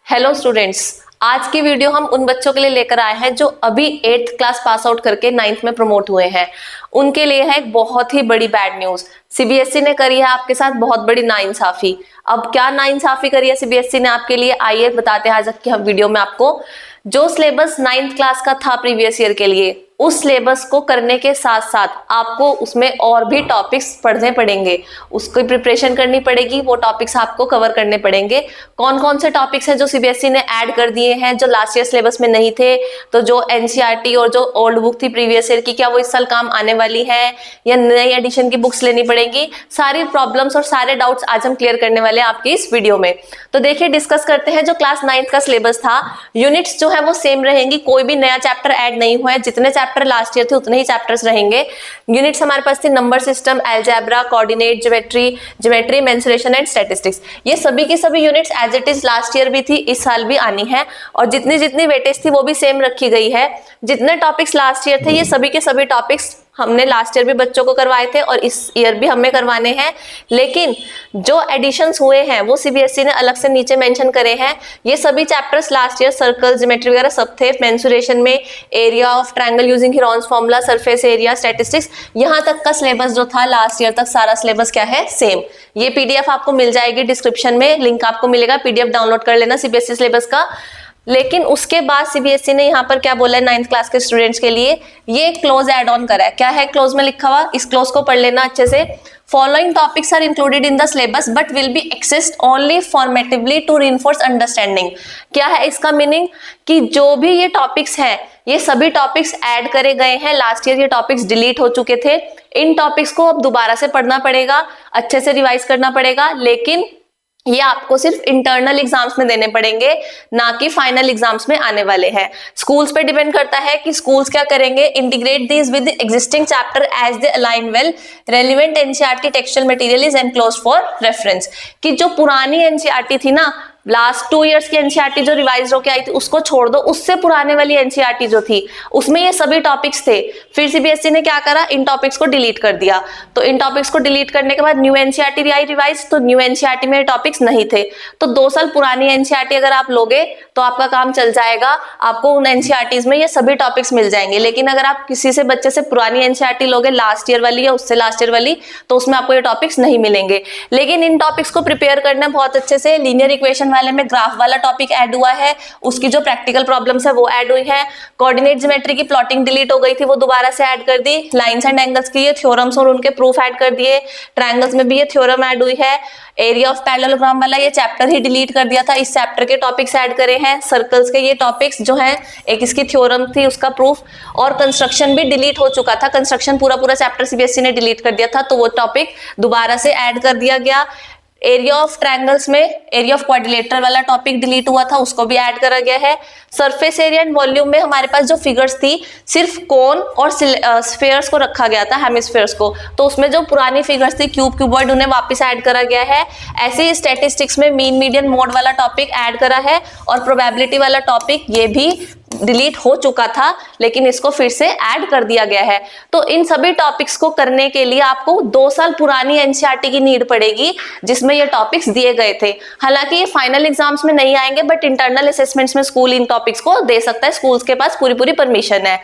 Hello students, आज की video हम उन बच्चों के लिए लेकर आए हैं जो अभी 8th क्लास पास आउट करके 9th में प्रमोट हुए हैं। उनके लिए है एक बहुत ही बड़ी बैड न्यूज। सीबीएसई ने करी है आपके साथ बहुत बड़ी नाइंसाफी। अब क्या नाइंसाफी करी है सीबीएसई ने आपके लिए, आइए बताते हैं आज की हम वीडियो में आपको। जो सिलेबस 9th क्लास का था प्रीवियस ईयर के लिए, उस सिलेबस को करने के साथ साथ आपको उसमें और भी टॉपिक्स पढ़ने पड़ेंगे, उसकी प्रिपरेशन करनी पड़ेगी, वो टॉपिक्स आपको कवर करने पड़ेंगे। कौन कौन से टॉपिक्स हैं जो सीबीएसई ने ऐड कर दिए हैं जो लास्ट ईयर सिलेबस में नहीं थे, तो जो एनसीईआरटी और जो ओल्ड बुक थी प्रीवियस ईयर की, क्या वो इस साल काम आने वाली है या नई एडिशन की बुक्स लेनी पड़ेगी। सारी प्रॉब्लम्स और सारे डाउट्स आज हम क्लियर करने वाले हैं आपकी इस वीडियो में। तो देखिए, डिस्कस करते हैं। जो क्लास 9th का सिलेबस था, यूनिट्स जो है वो सेम रहेंगी, कोई भी नया चैप्टर ऐड नहीं हुआ है। जितने चैप्टर लास्ट ईयर थे उतने ही चैप्टर्स रहेंगे। यूनिट्स हमारे पास थी number system, algebra, coordinate, geometry, mensuration and statistics. ये सभी की सभी units as it is last year भी थी, इस साल भी आनी है, और जितनी जितनी वेटेज थी वो भी सेम रखी गई है। जितने टॉपिक्स लास्ट ईयर थे, ये सभी के सभी टॉपिक्स हमने लास्ट ईयर भी बच्चों को करवाए थे और इस ईयर भी हमें करवाने हैं। लेकिन जो एडिशंस हुए हैं वो सीबीएसई ने अलग से नीचे मेंशन करे हैं। ये सभी chapters last year circle, geometry वगैरह सब थे। मेंसुरेशन में area of triangle using Heron's formula, surface area, statistics, यहाँ तक का सिलेबस जो था लास्ट ईयर तक, सारा सिलेबस क्या है, सेम। ये पीडीएफ आपको मिल जाएगी डिस्क्रिप्शन में, लिंक आपको मिलेगा, पीडीएफ डाउनलोड कर लेना सीबीएसई सिलेबस का। लेकिन उसके बाद सीबीएसई ने यहाँ पर क्या बोला है 9th क्लास के स्टूडेंट्स के लिए, ये क्लोज एड ऑन करा है। क्या है क्लोज में लिखा हुआ, इस क्लोज को पढ़ लेना अच्छे से। Following topics are included in the syllabus but will be assessed only formatively to reinforce understanding. क्या है इसका मीनिंग, कि जो भी ये टॉपिक्स हैं, ये सभी टॉपिक्स ऐड करे गए हैं। लास्ट ईयर ये टॉपिक्स डिलीट हो चुके थे। इन टॉपिक्स को अब दोबारा से पढ़ना पड़ेगा, अच्छे से रिवाइज करना पड़ेगा, लेकिन ये आपको सिर्फ इंटरनल एग्जाम्स में देने पड़ेंगे, ना कि फाइनल एग्जाम्स में आने वाले हैं। स्कूल्स पे डिपेंड करता है कि स्कूल्स क्या करेंगे। Integrate this with existing chapter as they align well, relevant NCERT textual material is enclosed for reference. कि जो पुरानी एनसीईआरटी थी ना, लास्ट 2 इयर्स की एनसीईआरटी जो रिवाइज होके आई थी उसको छोड़ दो, उससे पुराने वाली एनसीईआरटी जो थी उसमें ये सभी टॉपिक्स थे। फिर सीबीएसई ने क्या करा, इन टॉपिक्स को डिलीट कर दिया। तो इन टॉपिक्स को डिलीट करने के बाद न्यू एनसीईआरटी आई रिवाइज, तो न्यू एनसीईआरटी में टॉपिक्स नहीं थे। तो 2 साल पुरानी एनसीईआरटी अगर आप लोगे तो आपका काम चल जाएगा, आपको उन एनसीईआरटीज में ये सभी टॉपिक्स मिल जाएंगे। लेकिन अगर आप किसी से बच्चे से पुरानी एनसीईआरटी लोगे, लास्ट ईयर वाली या उससे लास्ट ईयर वाली, तो उसमें आपको ये टॉपिक्स नहीं मिलेंगे। लेकिन इन टॉपिक्स को प्रिपेयर करना बहुत अच्छे से। लीनियर इक्वेशन वाले में ग्राफ वाला टॉपिक ऐड हुआ है, उसकी जो प्रैक्टिकल प्रॉब्लम्स है वो ऐड हुई है। कोऑर्डिनेट ज्योमेट्री की प्लॉटिंग डिलीट हो गई थी, वो दोबारा से ऐड कर दी। लाइंस एंड एंगल्स की ये थ्योरम्स और उनके प्रूफ ऐड कर दिए। ट्रायंगल्स में भी ये थ्योरम ऐड हुई है। एरिया ऑफ पैरेललोग्राम वाला ये चैप्टर ही डिलीट कर दिया था, इस चैप्टर के टॉपिक्स ऐड करे हैं। सर्कल्स के ये टॉपिक्स जो हैं, एक इसकी थ्योरम थी उसका प्रूफ, और कंस्ट्रक्शन भी डिलीट हो चुका था। कंस्ट्रक्शन पूरा चैप्टर सीबीएसई ने डिलीट कर दिया था, तो वो टॉपिक दोबारा से ऐड कर दिया गया। एरिया ऑफ ट्रायंगल्स में एरिया ऑफ क्वाड्रिलेटरल वाला टॉपिक डिलीट हुआ था, उसको भी ऐड करा गया है। सरफेस एरिया एंड वॉल्यूम में हमारे पास जो फिगर्स थी, सिर्फ कोन और स्फीयर्स को रखा गया था, हेमिस्फीयर्स को, तो उसमें जो पुरानी फिगर्स थी क्यूब, क्यूबॉइड, उन्हें वापस ऐड करा गया है। ऐसे ही स्टैटिस्टिक्स में मीन, मीडियन, मोड वाला टॉपिक ऐड करा है, और प्रोबेबिलिटी वाला टॉपिक ये भी डिलीट हो चुका था, लेकिन इसको फिर से ऐड कर दिया गया है। तो इन सभी टॉपिक्स को करने के लिए आपको 2 साल पुरानी एनसीईआरटी की नीड पड़ेगी, जिसमें ये टॉपिक्स दिए गए थे। हालांकि ये फाइनल एग्जाम्स में नहीं आएंगे, बट इंटरनल असेसमेंट्स में स्कूल इन टॉपिक्स को दे सकता है, स्कूल्स के पास पूरी परमिशन है।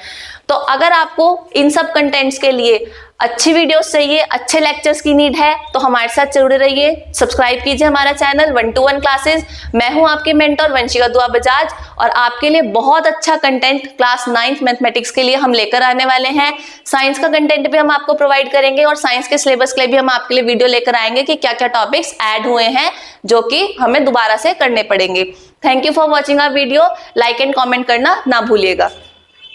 तो अगर आपको इन सब कंटेंट्स के लिए अच्छी वीडियोस चाहिए, अच्छे लेक्चर्स की नीड है, तो हमारे साथ जुड़े रहिए। सब्सक्राइब कीजिए हमारा चैनल 1 to 1 क्लासेस। मैं हूं आपकी मेंटर वंशिका दुआ बजाज, और आपके लिए बहुत अच्छा कंटेंट क्लास 9th मैथमेटिक्स के लिए हम लेकर आने वाले हैं। साइंस का कंटेंट भी हम आपको प्रोवाइड करेंगे, और साइंस के सिलेबस के लिए भी हम आपके लिए वीडियो लेकर आएंगे कि क्या क्या टॉपिक्स ऐड हुए हैं जो कि हमें दोबारा से करने पड़ेंगे। Thank you for watching our video. Like and comment करना ना भूलिएगा।